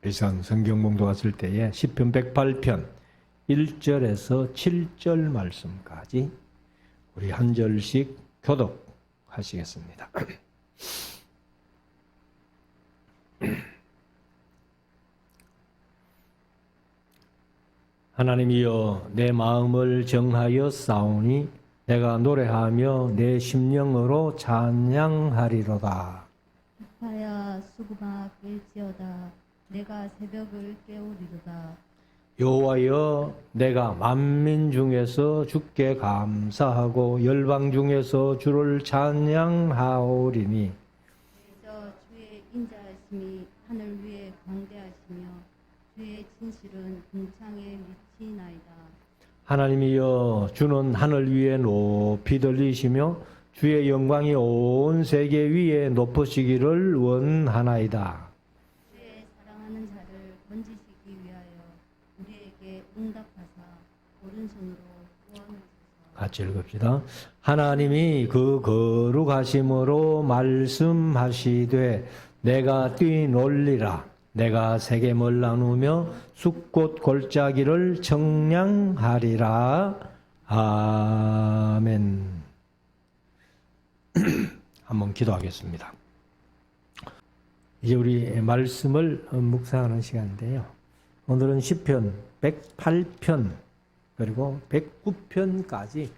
이상 성경 봉독했을 때에 시편 108편 1절에서 7절 말씀까지 우리 한 절씩 교독하시겠습니다. 하나님이여 내 마음을 정하여 싸우니 내가 노래하며 내 심령으로 찬양하리로다. 하야 수구마 깰지어다. 내가 새벽을 깨우리로다. 여호와여 내가 만민 중에서 주께 감사하고 열방 중에서 주를 찬양하오리니 저 주의 인자하심이 하늘 위에 광대하시며 주의 진실은 궁창에 미치나이다. 하나님이여 주는 하늘 위에 높이 들리시며 주의 영광이 온 세계 위에 높으시기를 원하나이다. 주의 사랑하는 자를 건지시기 위하여 우리에게 응답하사 오른손으로 구원하소서. 같이 읽읍시다. 하나님이 그 거룩하심으로 말씀하시되 내가 뛰놀리라. 내가 세겜을 나누며 숫꽃 골짜기를 청량하리라. 아멘. 한번 기도하겠습니다. 이제 우리 말씀을 묵상하는 시간인데요. 오늘은 시편 108편 그리고 109편까지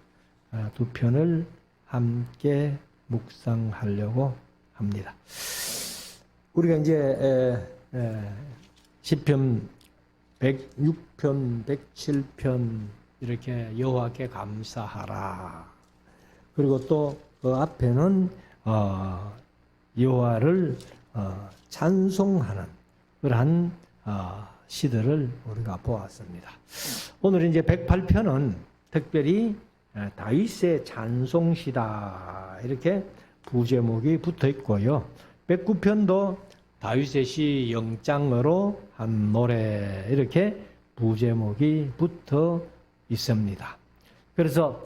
두 편을 함께 묵상하려고 합니다. 우리가 이제 시편 106편, 107편 이렇게 여호와께 감사하라. 그리고 또 그 앞에는 여호와를 찬송하는 그러한 시들을 우리가 보았습니다. 오늘 이제 108편은 특별히 다윗의 찬송시다 이렇게 부제목이 붙어 있고요. 109편도 다윗의 시 영장으로 한 노래 이렇게 부제목이 붙어 있습니다. 그래서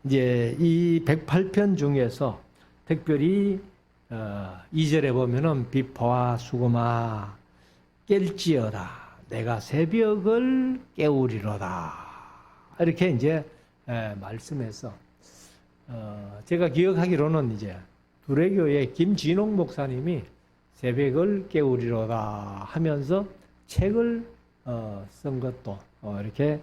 이제 이 108편 중에서 특별히 2절에 보면은 비포와 수고마 깰지어다 내가 새벽을 깨우리로다 이렇게 이제 말씀해서 제가 기억하기로는 이제 두레교의 김진홍 목사님이 새벽을 깨우리로다 하면서 책을 쓴 것도 이렇게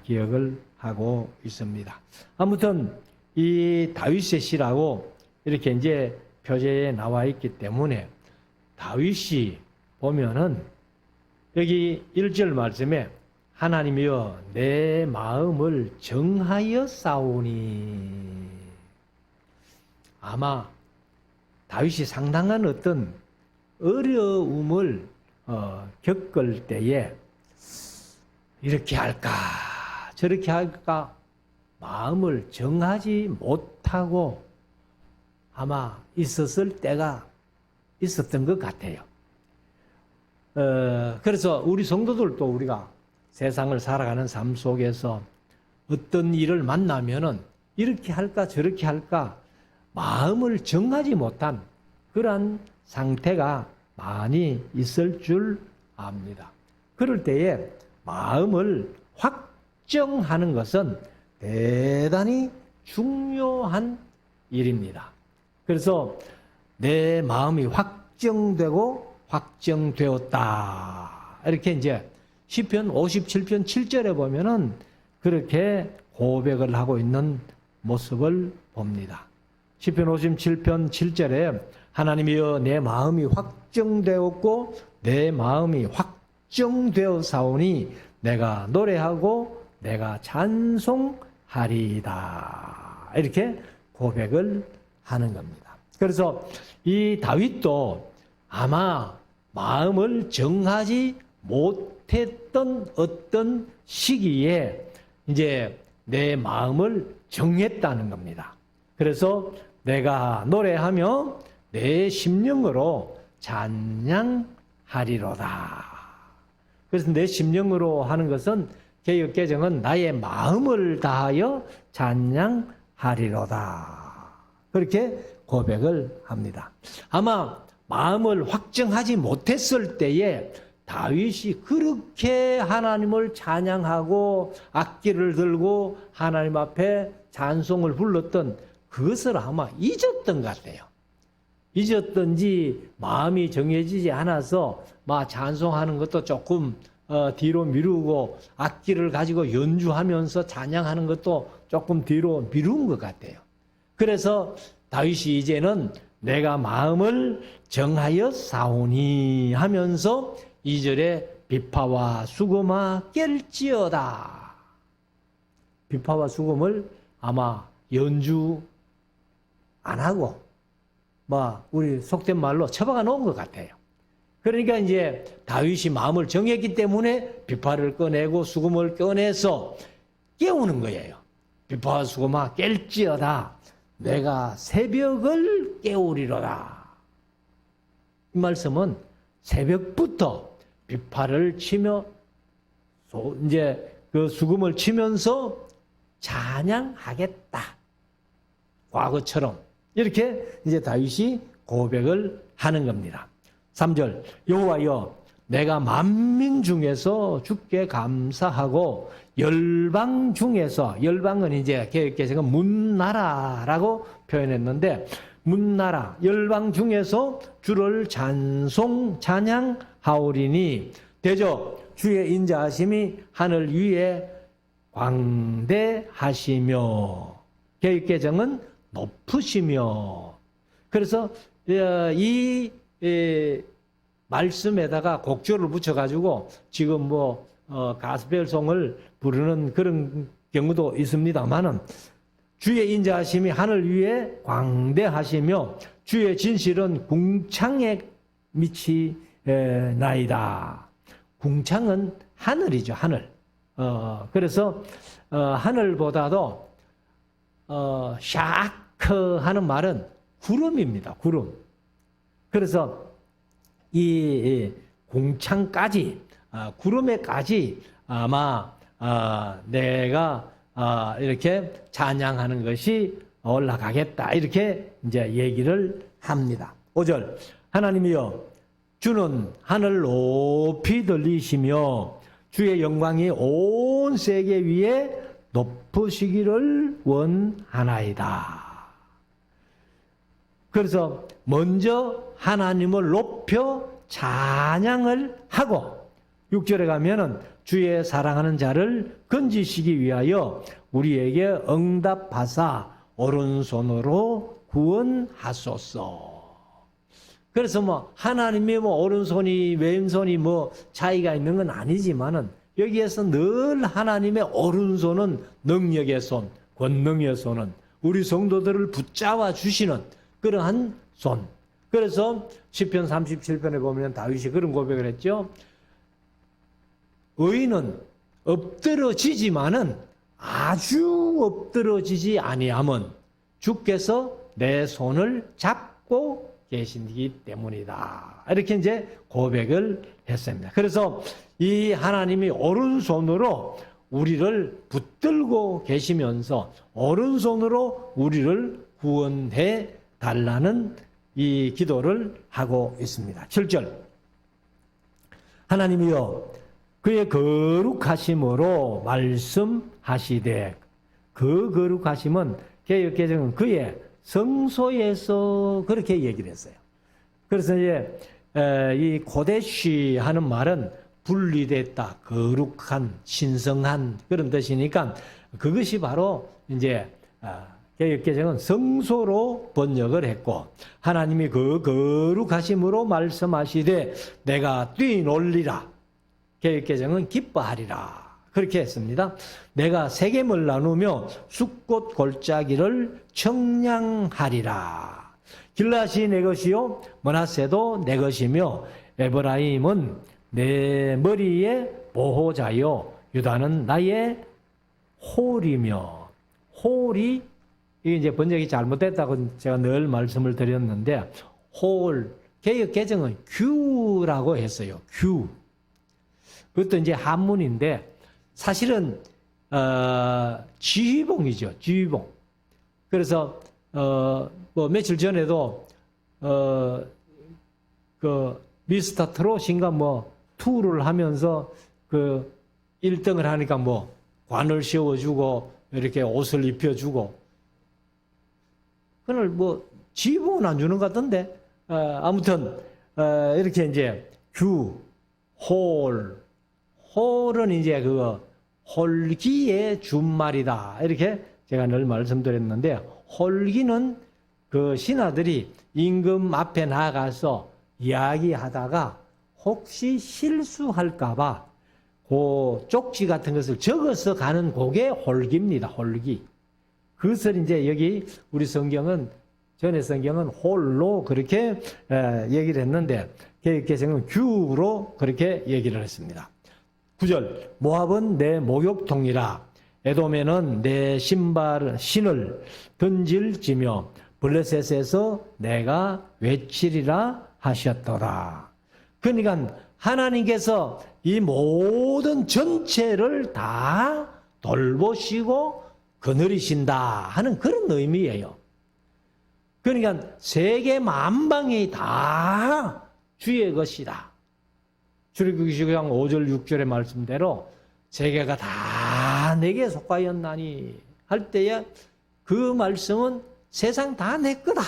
기억을 하고 있습니다. 아무튼 이 다윗의 시라고 이렇게 이제 표제에 나와 있기 때문에 다윗이 보면은 여기 1절 말씀에 하나님이여 내 마음을 정하여 싸우니 아마 다윗이 상당한 어떤 어려움을 겪을 때에 이렇게 할까 저렇게 할까 마음을 정하지 못하고 아마 있었을 때가 있었던 것 같아요. 그래서 우리 성도들도 우리가 세상을 살아가는 삶 속에서 어떤 일을 만나면은 이렇게 할까 저렇게 할까 마음을 정하지 못한 그러한 상태가 많이 있을 줄 압니다. 그럴 때에 마음을 확정하는 것은 대단히 중요한 일입니다. 그래서 내 마음이 확정되고 확정되었다. 이렇게 이제 시편 57편 7절에 보면은 그렇게 고백을 하고 있는 모습을 봅니다. 시편 57편 7절에 하나님이여 내 마음이 확정되었고 내 마음이 확정되어 사오니 내가 노래하고 내가 찬송하리이다. 이렇게 고백을 하는 겁니다. 그래서 이 다윗도 아마 마음을 정하지 못했던 어떤 시기에 이제 내 마음을 정했다는 겁니다. 그래서 내가 노래하며 내 심령으로 찬양하리로다. 그래서 내 심령으로 하는 것은 개역개정은 나의 마음을 다하여 찬양하리로다. 그렇게 고백을 합니다. 아마 마음을 확정하지 못했을 때에 다윗이 그렇게 하나님을 찬양하고 악기를 들고 하나님 앞에 찬송을 불렀던 그것을 아마 잊었던 것 같아요. 잊었던지 마음이 정해지지 않아서 막 찬송하는 것도 조금 뒤로 미루고 악기를 가지고 연주하면서 찬양하는 것도 조금 뒤로 미룬 것 같아요. 그래서 다윗이 이제는 내가 마음을 정하여 싸우니 하면서 2절에 비파와 수금아 깰지어다. 비파와 수금을 아마 연주 안 하고 우리 속된 말로 처박아 놓은 것 같아요. 그러니까 이제 다윗이 마음을 정했기 때문에 비파를 꺼내고 수금을 꺼내서 깨우는 거예요. 비파와 수금아 깰지어다. 내가 새벽을 깨우리로다. 이 말씀은 새벽부터 비파를 치며 이제 그 수금을 치면서 찬양하겠다. 과거처럼 이렇게 이제 다윗이 고백을 하는 겁니다. 3절 여호와여 내가 만민 중에서 주께 감사하고 열방 중에서 열방은 이제 개혁개정은 문나라라고 표현했는데 문나라 열방 중에서 주를 찬양하오리니 대저 주의 인자하심이 하늘 위에 광대하시며 개혁개정은 높으시며 그래서 이 말씀에다가 곡조를 붙여가지고 지금 가스펠송을 부르는 그런 경우도 있습니다만은 주의 인자하심이 하늘 위에 광대하시며 주의 진실은 궁창에 미치나이다. 궁창은 하늘이죠, 하늘. 그래서 하늘보다도 샤크 하는 말은 구름입니다, 구름. 그래서 이 궁창까지 구름에까지 아마 내가 이렇게 찬양하는 것이 올라가겠다 이렇게 이제 얘기를 합니다. 5절 하나님이여 주는 하늘 높이 들리시며 주의 영광이 온 세계 위에 높으시기를 원하나이다. 그래서 먼저 하나님을 높여 찬양을 하고 6절에 가면은 주의 사랑하는 자를 건지시기 위하여 우리에게 응답하사 오른손으로 구원하소서. 그래서 하나님이 오른손이 왼손이 차이가 있는 건 아니지만은 여기에서 늘 하나님의 오른손은 능력의 손, 권능의 손은 우리 성도들을 붙잡아 주시는 그러한 손. 그래서 시편 37편에 보면 다윗이 그런 고백을 했죠. 의인은 엎드러지지만은 아주 엎드러지지 아니함은 주께서 내 손을 잡고 계시기 때문이다. 이렇게 이제 고백을 했습니다. 그래서 이 하나님이 오른손으로 우리를 붙들고 계시면서 오른손으로 우리를 구원해 달라는 이 기도를 하고 있습니다. 7절 하나님이여 그의 거룩하심으로 말씀하시되 그 거룩하심은 개역개정은 그의 성소에서 그렇게 얘기를 했어요. 그래서 이제 이 고데시 하는 말은 분리됐다, 거룩한, 신성한 그런 뜻이니까 그것이 바로 이제 개역개정은 성소로 번역을 했고 하나님이 그 거룩하심으로 말씀하시되 내가 뛰놀리라. 개역개정은 기뻐하리라. 그렇게 했습니다. 내가 세겜을 나누며 숫꽃 골짜기를 청량하리라. 길앗이 내 것이요 므낫세도 내 것이며 에브라임은 내 머리의 보호자요 유다는 나의 홀이며 홀이 이게 이제 번역이 잘못됐다고 제가 늘 말씀을 드렸는데 홀 개역 개정은 규라고 했어요. 규. 그것도 이제 한문인데 사실은 지휘봉이죠. 지휘봉. 그래서 며칠 전에도 그 미스터 트롯인가 뭐 투를 하면서 그 1등을 하니까 뭐 관을 씌워주고 이렇게 옷을 입혀주고 그걸 뭐 지붕은 안 주는 것 같던데 아무튼 이렇게 이제 홀은 이제 그 홀기의 준말이다 이렇게 제가 늘 말씀드렸는데 홀기는 그 신하들이 임금 앞에 나가서 이야기하다가 혹시 실수할까봐 그 쪽지 같은 것을 적어서 가는 그게 홀기입니다. 홀기. 그것을 이제 여기 우리 성경은 전에 성경은 홀로 그렇게 얘기를 했는데 개혁개정은 규로 그렇게 얘기를 했습니다. 9절 모압은 내 목욕통이라 에돔에는 내 신을 던질지며 블레셋에서 내가 외치리라 하셨더라. 그러니까 하나님께서 이 모든 전체를 다 돌보시고 거느리신다 하는 그런 의미예요. 그러니까 세계 만방이 다 주의 것이다. 출애굽기 19장 5절 6절의 말씀대로 세계가 다 내게 속하였나니 할 때에 그 말씀은 세상 다 내 거다.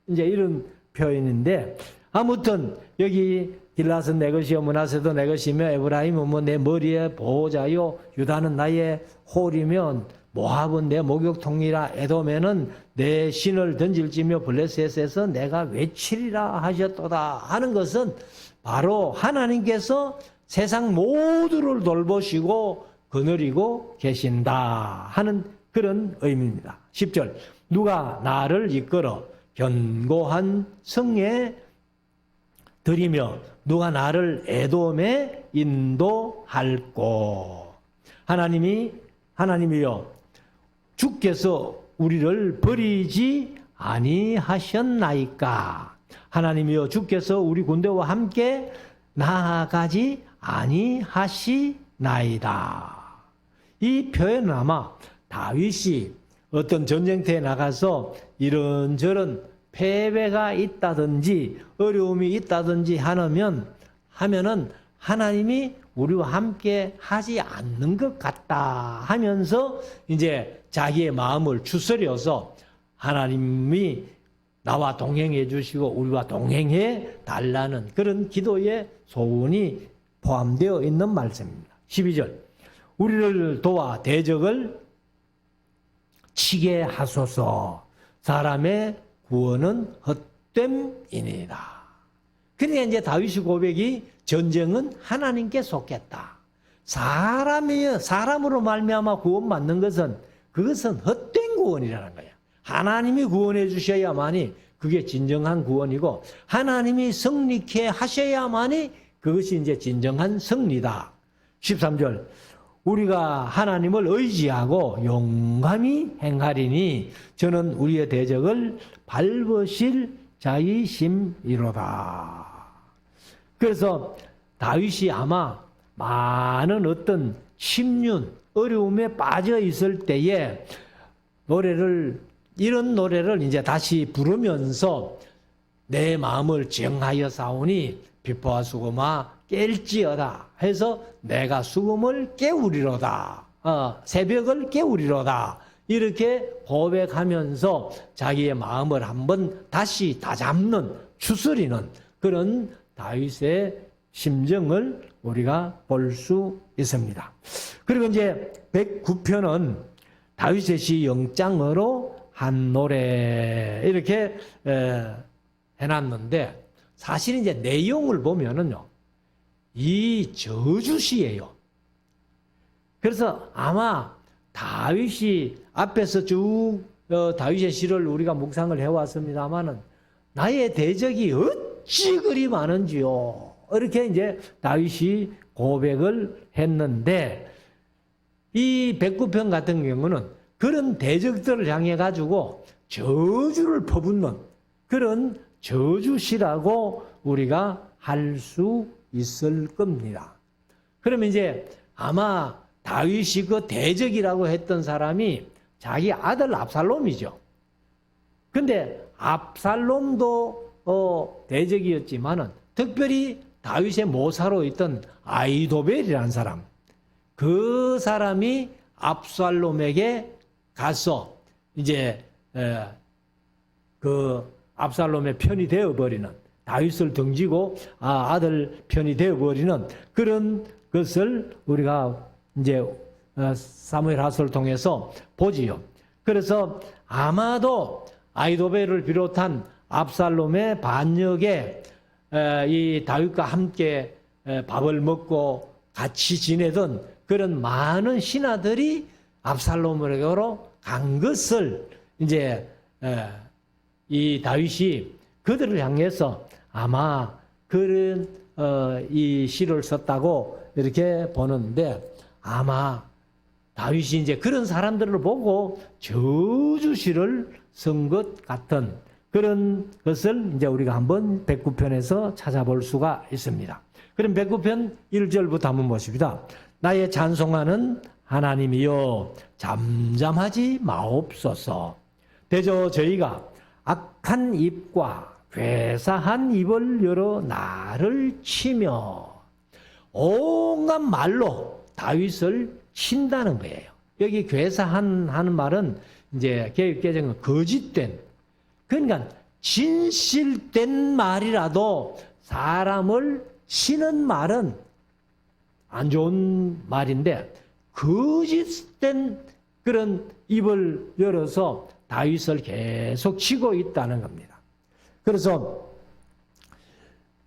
이제 이런 표현인데 아무튼 여기 길라스는 내 것이요 므낫세도 내 것이며 에브라임은 뭐 내 머리의 보호자요 유다는 나의 홀이면 모압은 내 목욕통이라 에돔에는 내 신을 던질지며 블레셋에서 내가 외치리라 하셨도다 하는 것은 바로 하나님께서 세상 모두를 돌보시고 거느리고 계신다 하는 그런 의미입니다. 10절 누가 나를 이끌어 견고한 성에 들이며 누가 나를 에돔에 인도할꼬. 하나님이여 주께서 우리를 버리지 아니하셨나이까. 하나님이여 주께서 우리 군대와 함께 나아가지 아니하시나이다. 이 표현은 아마 다윗이 어떤 전쟁터에 나가서 이런저런 패배가 있다든지 어려움이 있다든지 하면은 하나님이 우리와 함께 하지 않는 것 같다 하면서 이제 자기의 마음을 추스려서 하나님이 나와 동행해 주시고 우리와 동행해 달라는 그런 기도의 소원이 포함되어 있는 말씀입니다. 12절 우리를 도와 대적을 치게 하소서. 사람의 구원은 헛됨이니라. 그러니까 이제 다윗의 고백이 전쟁은 하나님께 속했다. 사람으로 말미암아 구원받는 것은 그것은 헛된 구원이라는 거야. 하나님이 구원해 주셔야만이 그게 진정한 구원이고 하나님이 승리케 하셔야만이 그것이 이제 진정한 승리다. 13절 우리가 하나님을 의지하고 용감히 행하리니 저는 우리의 대적을 밟으실 자이심이로다. 그래서 다윗이 아마 많은 어떤 심륜, 어려움에 빠져 있을 때에 이런 노래를 이제 다시 부르면서 내 마음을 정하여 싸우니 비포와 수고마 깰지어다 해서 내가 수금을 깨우리로다. 새벽을 깨우리로다. 이렇게 고백하면서 자기의 마음을 한번 다시 다잡는 추스리는 그런 다윗의 심정을 우리가 볼 수 있습니다. 그리고 이제 109편은 다윗의 시 영장으로 한 노래 이렇게 해놨는데 사실 이제 내용을 보면은요. 이 저주시예요. 그래서 아마 다윗이 앞에서 쭉 다윗의 시를 우리가 묵상을 해왔습니다만은 나의 대적이 어찌 그리 많은지요. 이렇게 이제 다윗이 고백을 했는데 이 109편 같은 경우는 그런 대적들을 향해 가지고 저주를 퍼붓는 그런 저주시라고 우리가 할 수 있을 겁니다. 그러면 이제 아마 다윗이 그 대적이라고 했던 사람이 자기 아들 압살롬이죠. 근데 압살롬도 대적이었지만은 특별히 다윗의 모사로 있던 아이도벨이라는 사람, 그 사람이 압살롬에게 가서 이제 그 압살롬의 편이 되어버리는, 다윗을 등지고 아들 편이 되어버리는 그런 것을 우리가 이제 사무엘하서를 통해서 보지요. 그래서 아마도 아이도벨을 비롯한 압살롬의 반역에 이 다윗과 함께 밥을 먹고 같이 지내던 그런 많은 신하들이 압살롬으로 간 것을 이제 이 다윗이 그들을 향해서 아마 그런 이 시를 썼다고 이렇게 보는데, 아마 다윗이 이제 그런 사람들을 보고 저주시를 쓴 것 같은 그런 것을 이제 우리가 한번 109편에서 찾아볼 수가 있습니다. 그럼 109편 1절부터 한번 보십니다. 나의 찬송하는 하나님이여 잠잠하지 마옵소서. 대저 저희가 악한 입과 괴사한 입을 열어 나를 치며, 온갖 말로 다윗을 친다는 거예요. 여기 괴사한 말은 이제 개역개정은 거짓된, 그러니까 진실된 말이라도 사람을 치는 말은 안 좋은 말인데, 거짓된 그런 입을 열어서 다윗을 계속 치고 있다는 겁니다. 그래서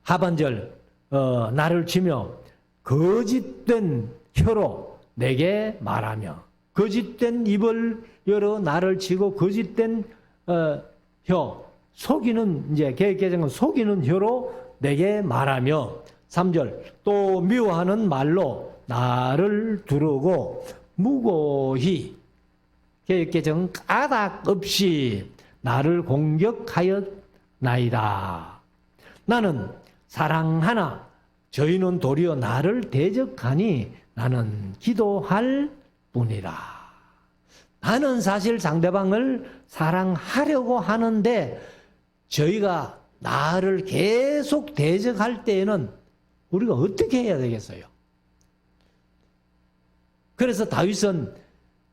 하반절 나를 치며 거짓된 혀로 내게 말하며, 거짓된 입을 열어 나를 치고 거짓된 혀, 속이는, 이제 개역개정은 속이는 혀로 내게 말하며, 3절 또 미워하는 말로 나를 두르고 무고히, 개역개정은 까닭 없이 나를 공격하였나이다. 나는 사랑하나 저희는 도리어 나를 대적하니 나는 기도할 뿐이라. 나는 사실 상대방을 사랑하려고 하는데 저희가 나를 계속 대적할 때에는 우리가 어떻게 해야 되겠어요? 그래서 다윗은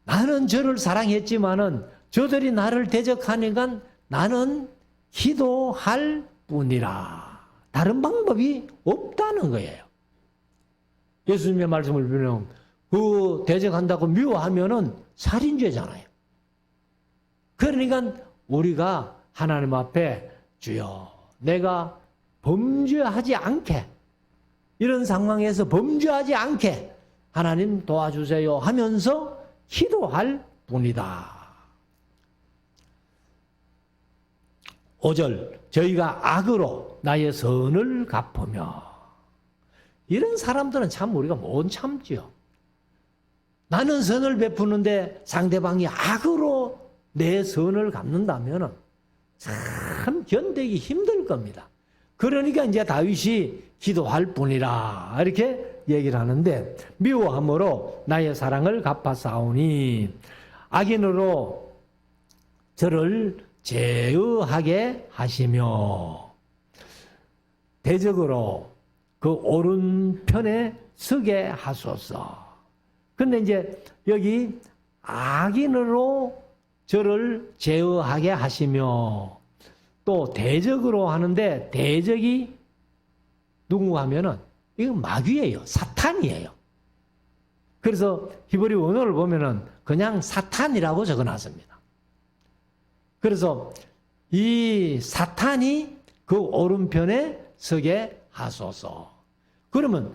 나는 저를 사랑했지만은 저들이 나를 대적하니까 나는 기도할 뿐이라. 다른 방법이 없다는 거예요. 예수님의 말씀을 보면 그 대적한다고 미워하면은 살인죄잖아요. 그러니까 우리가 하나님 앞에 주여 내가 범죄하지 않게, 이런 상황에서 범죄하지 않게 하나님 도와주세요 하면서 기도할 뿐이다. 5절 저희가 악으로 나의 선을 갚으며, 이런 사람들은 참 우리가 못 참지요. 나는 선을 베푸는데 상대방이 악으로 내 선을 갚는다면 참 견디기 힘들 겁니다. 그러니까 이제 다윗이 기도할 뿐이라 이렇게 얘기를 하는데, 미워함으로 나의 사랑을 갚아싸우니 악인으로 저를 제어하게 하시며 대적으로 그 오른편에 서게 하소서. 근데 이제 여기 악인으로 저를 제어하게 하시며, 또 대적으로 하는데 대적이 누구 하면은 이건 마귀예요. 사탄이에요. 그래서 히브리 원어를 보면은 그냥 사탄이라고 적어놨습니다. 그래서 이 사탄이 그 오른편에 서게 하소서. 그러면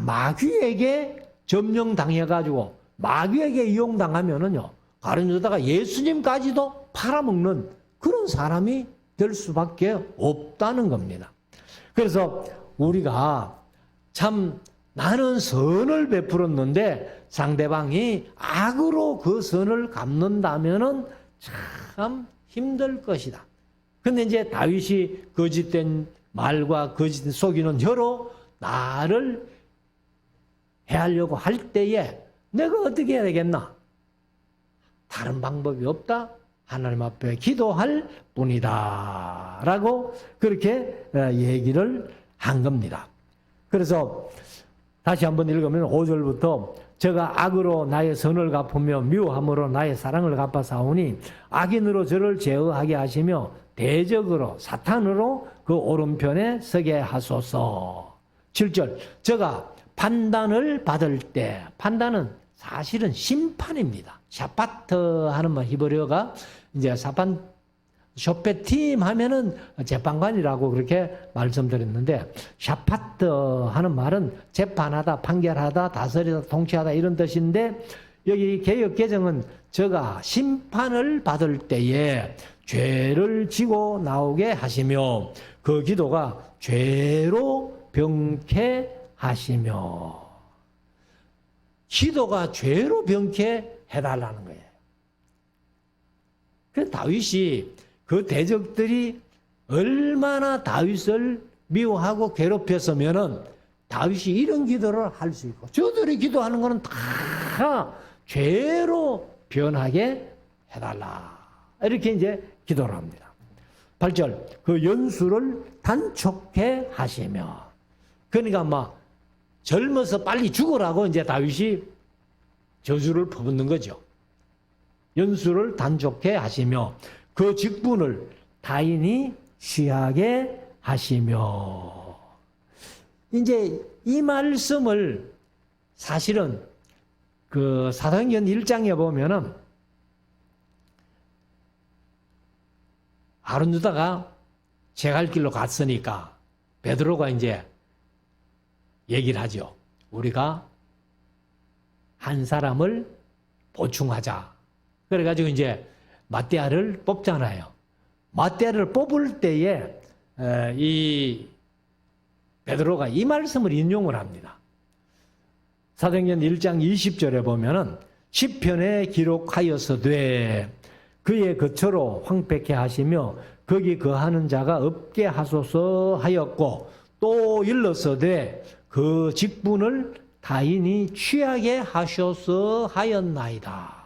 마귀에게 점령당해가지고 마귀에게 이용당하면은요, 다른 여자가 예수님까지도 팔아먹는 그런 사람이 될 수밖에 없다는 겁니다. 그래서 우리가 참 나는 선을 베풀었는데 상대방이 악으로 그 선을 갚는다면은 참 힘들 것이다. 근데 이제 다윗이 거짓된 말과 거짓 속이는 혀로 나를 해하려고 할 때에 내가 어떻게 해야 되겠나? 다른 방법이 없다. 하나님 앞에 기도할 뿐이다. 라고 그렇게 얘기를 한 겁니다. 그래서 다시 한번 읽으면 5절부터 저가 악으로 나의 선을 갚으며 미워함으로 나의 사랑을 갚아 싸우니 악인으로 저를 제어하게 하시며 대적으로 사탄으로 그 오른편에 서게 하소서. 7절 저가 판단을 받을 때, 판단은 사실은 심판입니다. 샤파트 하는 말 히브리어가 이제 쇼페팀 하면은 재판관이라고 그렇게 말씀드렸는데, 샤파트 하는 말은 재판하다, 판결하다, 다스리다, 통치하다 이런 뜻인데, 여기 개역 개정은 저가 심판을 받을 때에 죄를 지고 나오게 하시며 그 기도가 죄로 병케 하시며, 기도가 죄로 병케 해달라는 거예요. 그 다윗이 그 대적들이 얼마나 다윗을 미워하고 괴롭혔으면은 다윗이 이런 기도를 할 수 있고, 저들이 기도하는 거는 다 죄로 변하게 해달라. 이렇게 이제 기도를 합니다. 8절, 그 연수를 단촉해 하시며. 그러니까 막 젊어서 빨리 죽으라고 이제 다윗이 저주를 퍼붓는 거죠. 연수를 단촉해 하시며 그 직분을 타인이 취하게 하시며. 이제 이 말씀을 사실은 그 사도행전 1장에 보면은 아론 유다가 제갈 길로 갔으니까 베드로가 이제 얘기를 하죠. 우리가 한 사람을 보충하자. 그래가지고 이제 마띠아를 뽑잖아요. 마띠아를 뽑을 때에 이 베드로가 이 말씀을 인용을 합니다. 사도행전 1장 20절에 보면은 시편에 기록하여서되 그의 거처로 황폐케 하시며 거기 거하는 자가 없게 하소서 하였고, 또 일러서되 그 직분을 타인이 취하게 하셔서 하였나이다.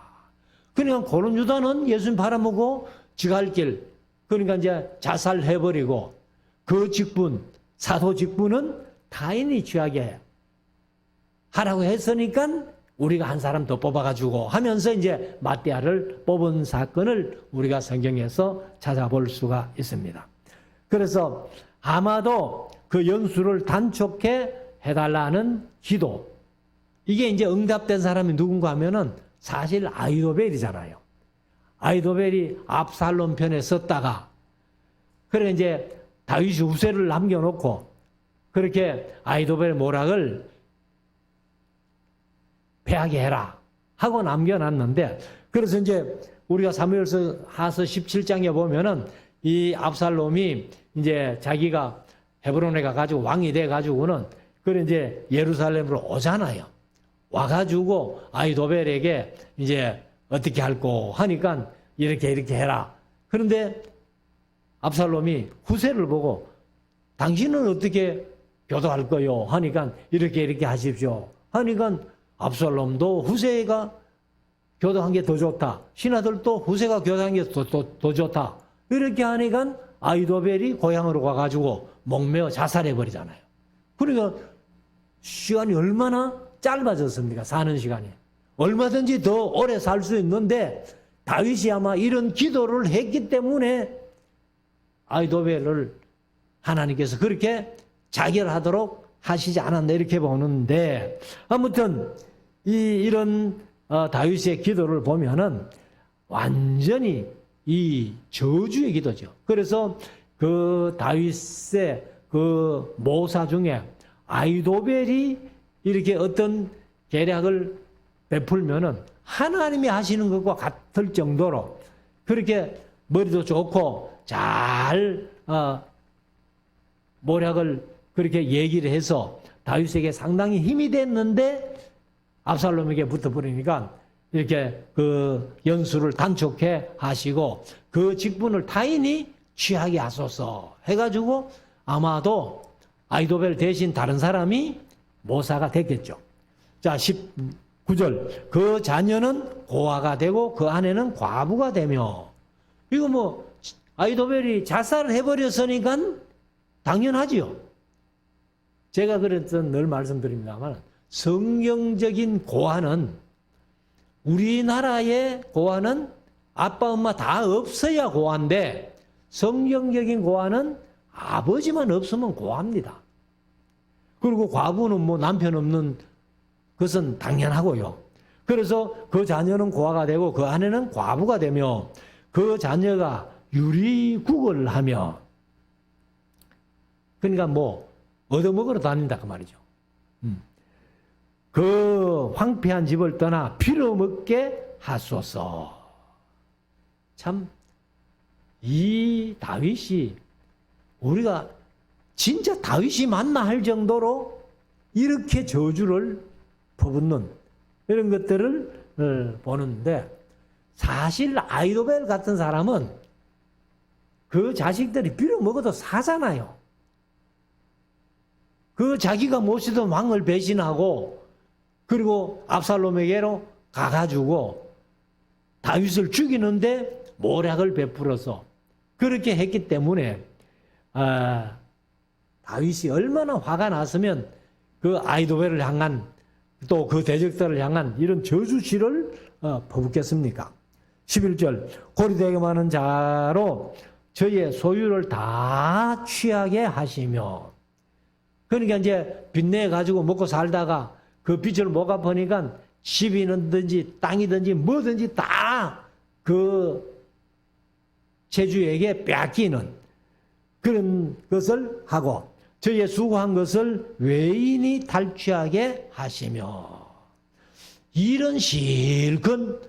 그러니까 고른 유다는 예수님 팔아먹고 지갈 길, 그러니까 이제 자살해버리고 그 직분, 사도 직분은 타인이 취하게 하라고 했으니까 우리가 한 사람 더 뽑아가지고 하면서 이제 마띠아를 뽑은 사건을 우리가 성경에서 찾아볼 수가 있습니다. 그래서 아마도 그 연수를 단촉해 해달라는 기도, 이게 이제 응답된 사람이 누군가 하면은 사실 아히도벨이잖아요. 아히도벨이 압살롬 편에 섰다가, 그래 이제 다윗이 후세를 남겨놓고 그렇게 아히도벨 모락을 패하게 해라 하고 남겨놨는데, 그래서 이제 우리가 사무엘서 하서 17장에 보면은 이 압살롬이 이제 자기가 헤브론에 가가지고 왕이 돼가지고는 그래 이제 예루살렘으로 오잖아요. 와가지고 아히도벨에게 이제 어떻게 할꼬 하니까 이렇게 해라. 그런데 압살롬이 후세를 보고 당신은 어떻게 교도할 거요 하니까 이렇게 하십시오 하니까 압살롬도 후세가 교도한 게 더 좋다. 신하들도 후세가 교도한 게 더 좋다. 이렇게 하니까 아히도벨이 고향으로 가가지고 목매어 자살해버리잖아요. 그러니까 시간이 얼마나 짧아졌습니까? 사는 시간이. 얼마든지 더 오래 살 수 있는데 다윗이 아마 이런 기도를 했기 때문에 아히도벨을 하나님께서 그렇게 자결하도록 하시지 않았나 이렇게 보는데, 아무튼 이런 다윗의 기도를 보면은 완전히 이 저주의 기도죠. 그래서 그 다윗의 그 모사 중에 아히도벨이 이렇게 어떤 계략을 베풀면은 하나님이 하시는 것과 같을 정도로 그렇게 머리도 좋고 잘 모략을 그렇게 얘기를 해서 다윗에게 상당히 힘이 됐는데 압살롬에게 붙어버리니까 이렇게 그 연수를 단촉해 하시고 그 직분을 타인이 취하게 하소서 해가지고 아마도 아히도벨 대신 다른 사람이 모사가 됐겠죠. 자, 19절. 그 자녀는 고아가 되고 그 아내는 과부가 되며. 이거 뭐 아히도벨이 자살을 해버렸으니까 당연하지요. 제가 그래서 늘 말씀드립니다만 성경적인 고아는 우리나라의 고아는 아빠 엄마 다 없어야 고아인데 성경적인 고아는 아버지만 없으면 고아입니다. 그리고 과부는 뭐 남편 없는 것은 당연하고요. 그래서 그 자녀는 고아가 되고 그 아내는 과부가 되며 그 자녀가 유리국을 하며 그러니까 뭐 얻어먹으러 다닌다 그 말이죠. 그 황폐한 집을 떠나 빌어먹게 하소서. 참 이 다윗이 우리가 진짜 다윗이 맞나 할 정도로 이렇게 저주를 퍼붓는 이런 것들을 보는데 사실 아이도벨 같은 사람은 그 자식들이 빌어먹어도 사잖아요. 그 자기가 모시던 왕을 배신하고 그리고 압살롬에게로 가가지고 다윗을 죽이는데 모략을 베풀어서 그렇게 했기 때문에 다윗이 얼마나 화가 났으면 그 아이도벨을 향한 또 그 대적들을 향한 이런 저주시를 퍼붓겠습니까? 11절 고리되게 많은 자로 저의 소유를 다 취하게 하시며 그러니까 이제 빚내 가지고 먹고 살다가 그 빚을 못 갚으니까 집이든지 땅이든지 뭐든지 다 그 제주에게 빼앗기는 그런 것을 하고 저의 수고한 것을 외인이 탈취하게 하시며 이런 실컷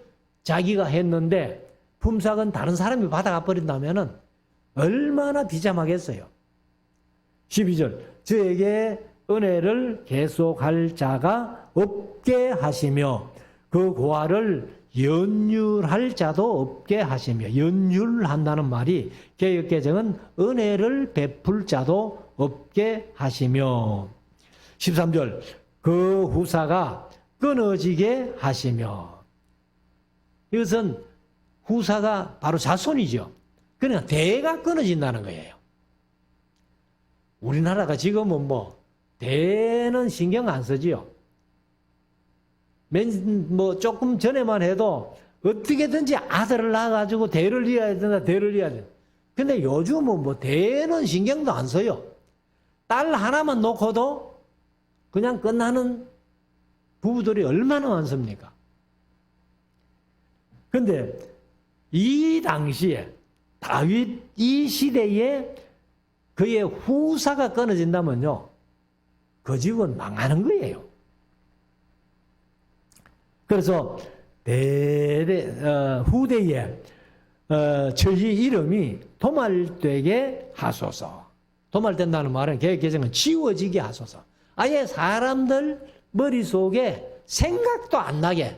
자기가 했는데 품삯은 다른 사람이 받아가 버린다면 얼마나 비참하겠어요. 12절 저에게 은혜를 계속할 자가 없게 하시며 그 고아를 연율할 자도 없게 하시며 연율한다는 말이 개역개정은 은혜를 베풀 자도 없게 하시며 13절 그 후사가 끊어지게 하시며 이것은 후사가 바로 자손이죠. 그러니까 대가 끊어진다는 거예요. 우리나라가 지금은 뭐 대는 신경 안 쓰지요. 뭐 조금 전에만 해도 어떻게든지 아들을 낳아가지고 대를 이어야 된다, 대를 이어야 된다. 근데 요즘은 뭐 대는 신경도 안 써요. 딸 하나만 놓고도 그냥 끝나는 부부들이 얼마나 많습니까? 근데 이 당시에 다윗 이 시대에 그의 후사가 끊어진다면요, 그 집은 망하는 거예요. 그래서 후대에 저희 이름이 도말되게 하소서. 도말된다는 말은 개혁개정은 지워지게 하소서. 아예 사람들 머릿속에 생각도 안 나게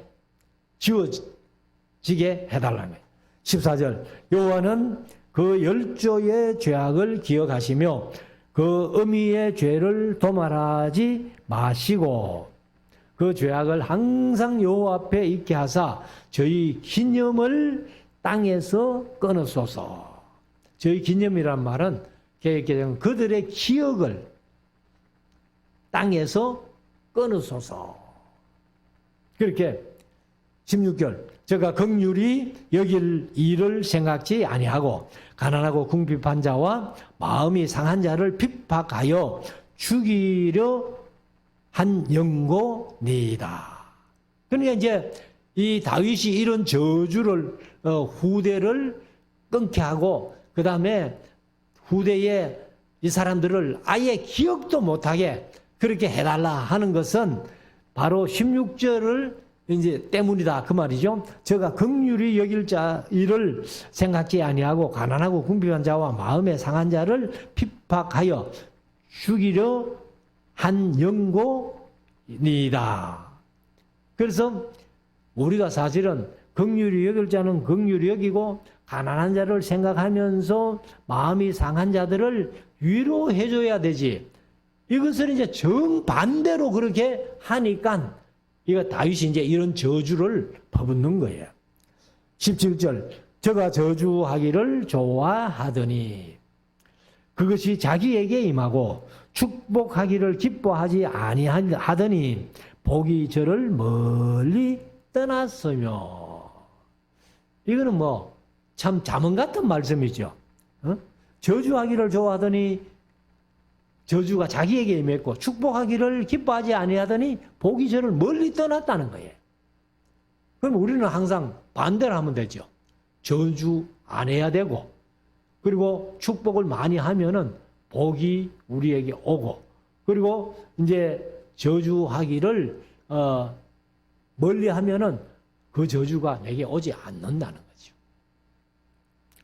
지워지게 해달라는 거예요. 14절 여호와는 그 열조의 죄악을 기억하시며 그 어미의 죄를 도말하지 마시고 그 죄악을 항상 여호와 앞에 있게 하사 저희 기념을 땅에서 끊으소서. 저희 기념이란 말은 개혁개정은 그들의 기억을 땅에서 끊으소서. 그렇게 16절 저가 긍휼히 여길 일을 생각지 아니하고 가난하고 궁핍한 자와 마음이 상한 자를 핍박하여 죽이려 한 영고니이다. 그러니까 이제 이 다윗이 이런 저주를 후대를 끊게 하고 그 다음에 후대에 이 사람들을 아예 기억도 못하게 그렇게 해달라 하는 것은 바로 16절을 이제 때문이다 그 말이죠. 저가 긍휼히 여길 자 일을 생각지 아니하고 가난하고 궁핍한 자와 마음에 상한 자를 핍박하여 죽이려 한 영고니이다. 그래서 우리가 사실은 긍휼히 여길 자는 긍휼히 여기고 가난한 자를 생각하면서 마음이 상한 자들을 위로해 줘야 되지. 이것을 이제 정반대로 그렇게 하니까 이거 다윗이 이제 이런 저주를 퍼붓는 거예요. 17절 저가 저주하기를 좋아하더니 그것이 자기에게 임하고 축복하기를 기뻐하지 아니하더니 복이 저를 멀리 떠났으며. 이거는 뭐 참 잠언 같은 말씀이죠. 저주하기를 좋아하더니 저주가 자기에게 임했고, 축복하기를 기뻐하지 아니하더니 복이 저를 멀리 떠났다는 거예요. 그럼 우리는 항상 반대를 하면 되죠. 저주 안 해야 되고, 그리고 축복을 많이 하면은 복이 우리에게 오고, 그리고 이제 저주하기를 멀리 하면은 그 저주가 내게 오지 않는다는 거죠.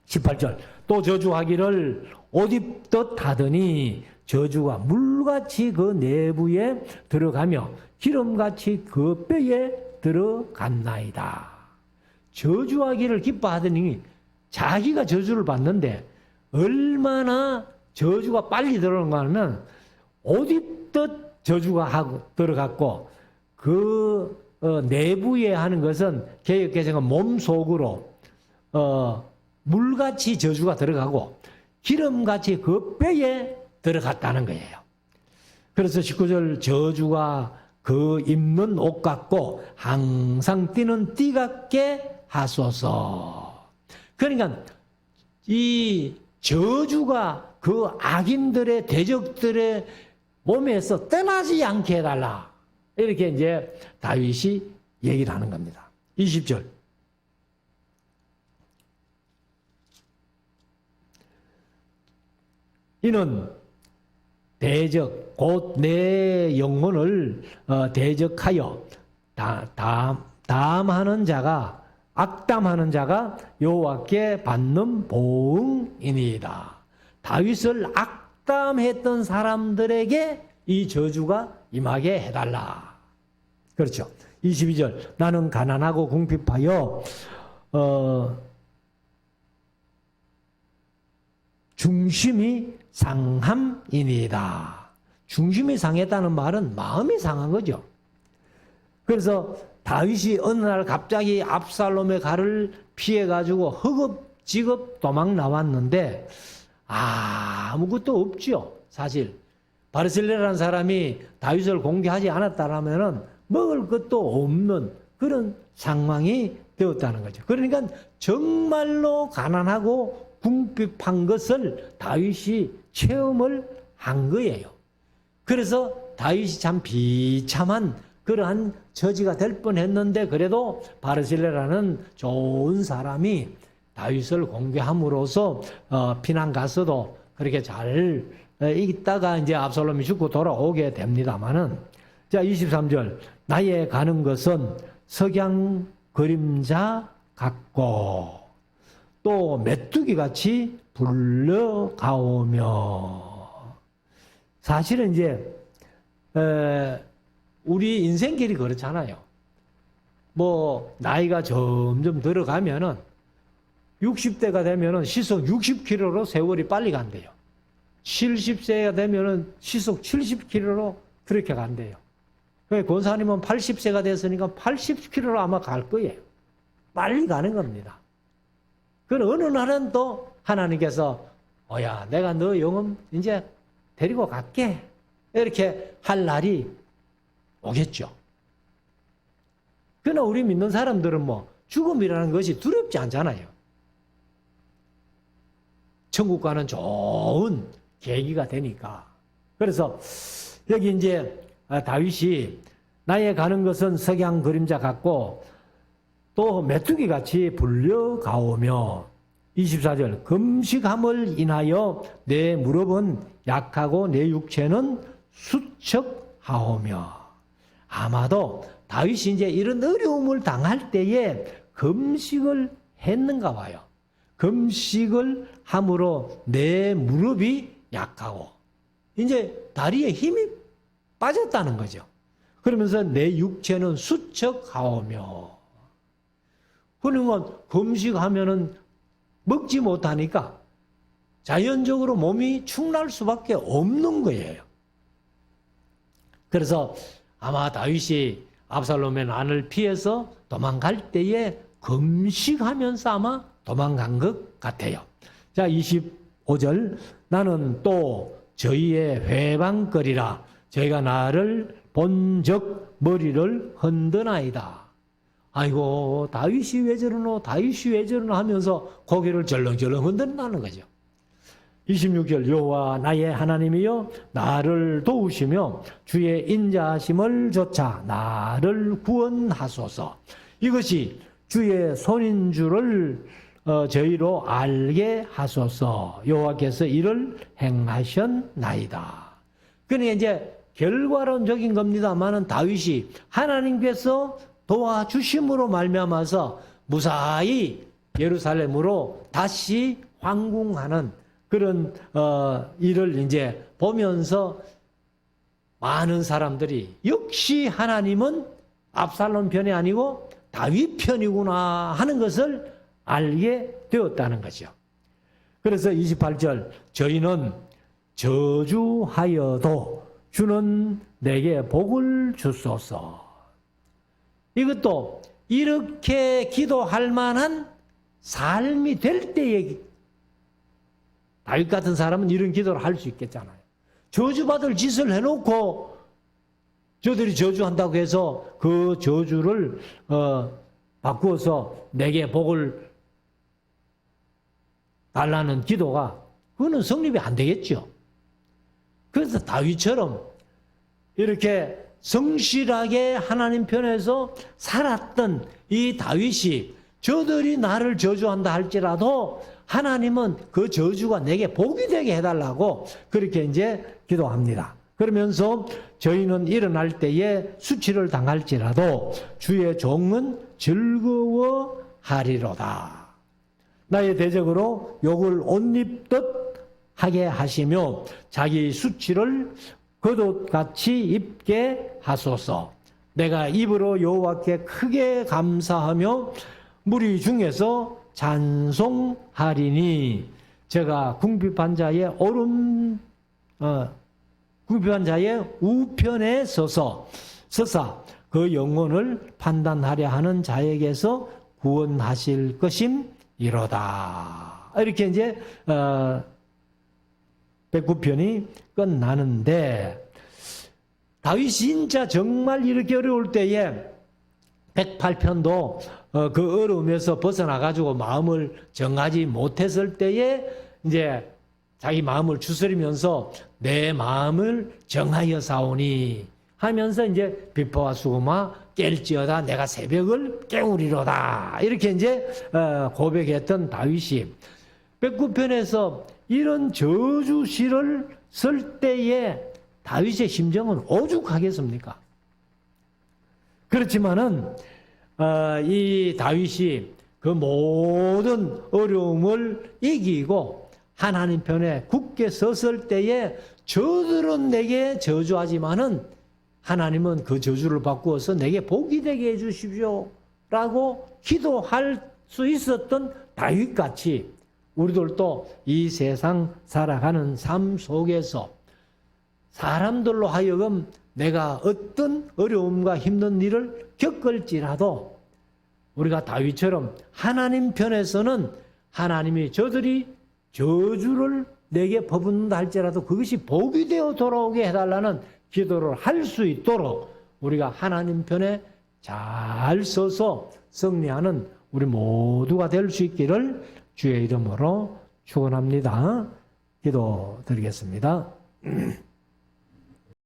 18절. 또 저주하기를 옷 입듯 하더니 저주가 물같이 그 내부에 들어가며 기름같이 그 뼈에 들어갔나이다. 저주하기를 기뻐하더니 자기가 저주를 받는데 얼마나 저주가 빨리 들어오는가 하면 옷 입듯 저주가 들어갔고, 그 내부에 하는 것은 개역개정은 몸속으로 물같이 저주가 들어가고 기름같이 그 뼈에 들어갔다는 거예요. 그래서 19절 저주가 그 입는 옷 같고 항상 뛰는 띠 같게 하소서. 그러니까 이 저주가 그 악인들의 대적들의 몸에서 떠나지 않게 해달라. 이렇게 이제 다윗이 얘기를 하는 겁니다. 20절. 이는 대적 곧 내 영혼을 대적하여 담하는 자가 악담하는 자가 여호와께 받는 보응이니이다. 다윗을 악담했던 사람들에게 이 저주가 임하게 해달라. 그렇죠. 22절. 나는 가난하고 궁핍하여 중심이 상함이니이다. 중심이 상했다는 말은 마음이 상한 거죠. 그래서 다윗이 어느 날 갑자기 압살롬의 칼을 피해가지고 허겁지겁 도망 나왔는데 아무것도 없죠. 사실 바르실레라는 사람이 다윗을 공개하지 않았다라면은 먹을 것도 없는 그런 상황이 되었다는 거죠. 그러니까 정말로 가난하고 궁핍한 것을 다윗이 체험을 한 거예요. 그래서 다윗이 참 비참한 그러한 처지가 될 뻔했는데 그래도 바르실레라는 좋은 사람이 다윗을 공개함으로써 피난 가서도 그렇게 잘 있다가 이제 압살롬이 죽고 돌아오게 됩니다마는, 자 23절. 나의 가는 것은 석양 그림자 같고 또 메뚜기 같이 불러가오며. 사실은 이제 우리 인생길이 그렇잖아요. 뭐 나이가 점점 들어가면은 60대가 되면은 시속 60km로 세월이 빨리 간대요. 70세가 되면은 시속 70km로 그렇게 간대요. 권사님은 80세가 됐으니까 80km로 아마 갈 거예요. 빨리 가는 겁니다. 그 어느 날은 또 하나님께서 내가 너 영혼 이제 데리고 갈게. 이렇게 할 날이 오겠죠. 그러나 우리 믿는 사람들은 뭐 죽음이라는 것이 두렵지 않잖아요. 천국 가는 좋은 계기가 되니까. 그래서 여기 이제 다윗이 나의 가는 것은 석양 그림자 같고 또 메뚜기 같이 불려가오며. 24절. 금식함을 인하여 내 무릎은 약하고 내 육체는 수척하오며. 아마도 다윗이 이제 이런 어려움을 당할 때에 금식을 했는가 봐요. 금식을 함으로 내 무릎이 약하고 이제 다리에 힘이 빠졌다는 거죠. 그러면서 내 육체는 수척하오며. 그러면 금식하면은 먹지 못하니까 자연적으로 몸이 축날 수밖에 없는 거예요. 그래서 아마 다윗이 압살롬의 난을 피해서 도망갈 때에 금식하면서 아마 도망간 것 같아요. 자, 25절. 나는 또 저희의 회방거리라. 저희가 나를 본 적 머리를 흔드나이다. 아이고 다윗이 왜 저러노 다윗이 왜 저러노 하면서 고개를 절렁절렁 흔든다는 거죠. 26절 여호와 나의 하나님이여 나를 도우시며 주의 인자하심을 조차 나를 구원하소서. 이것이 주의 손인 줄을 저희로 알게 하소서. 여호와께서 이를 행하셨나이다. 그러니까 이제 결과론적인 겁니다만은 다윗이 하나님께서 도와주심으로 말미암아서 무사히 예루살렘으로 다시 황궁하는 그런 일을 이제 보면서 많은 사람들이 역시 하나님은 압살롬 편이 아니고 다윗 편이구나 하는 것을 알게 되었다는 거죠. 그래서 28절 저희는 저주하여도 주는 내게 복을 주소서. 이것도 이렇게 기도할 만한 삶이 될 때에 다윗 같은 사람은 이런 기도를 할 수 있겠잖아요. 저주받을 짓을 해놓고 저들이 저주한다고 해서 그 저주를 바꾸어서 내게 복을 달라는 기도가 그거는 성립이 안 되겠죠. 그래서 다윗처럼 이렇게 성실하게 하나님 편에서 살았던 이 다윗이 저들이 나를 저주한다 할지라도 하나님은 그 저주가 내게 복이 되게 해달라고 그렇게 이제 기도합니다. 그러면서 저희는 일어날 때에 수치를 당할지라도 주의 종은 즐거워하리로다. 나의 대적으로 욕을 옷 입듯 하게 하시며 자기 수치를 겉옷같이 입게 하소서. 내가 입으로 여호와께 크게 감사하며 무리 중에서 찬송하리니 제가 궁핍한 자의 궁핍한 자의 우편에 서사 그 영혼을 판단하려 하는 자에게서 구원하실 것임이로다. 이렇게 이제 109편이 끝나는데 다윗이 진짜 정말 이렇게 어려울 때에 108편도 그 어려움에서 벗어나가지고 마음을 정하지 못했을 때에 이제 자기 마음을 추스리면서 내 마음을 정하여 사오니 하면서 이제 비포와 수고마 깰지어다 내가 새벽을 깨우리로다. 이렇게 이제 고백했던 다윗이 109편에서 이런 저주시를 쓸 때에 다윗의 심정은 오죽하겠습니까? 그렇지만은 이 다윗이 그 모든 어려움을 이기고 하나님 편에 굳게 섰을 때에 저들은 내게 저주하지만은 하나님은 그 저주를 바꾸어서 내게 복이 되게 해주십시오 라고 기도할 수 있었던 다윗같이 우리들도 이 세상 살아가는 삶 속에서 사람들로 하여금 내가 어떤 어려움과 힘든 일을 겪을지라도 우리가 다윗처럼 하나님 편에서는 하나님이 저들이 저주를 내게 퍼붓는다 할지라도 그것이 복이 되어 돌아오게 해달라는 기도를 할 수 있도록 우리가 하나님 편에 잘 서서 승리하는 우리 모두가 될 수 있기를 주의 이름으로 축원합니다. 기도드리겠습니다.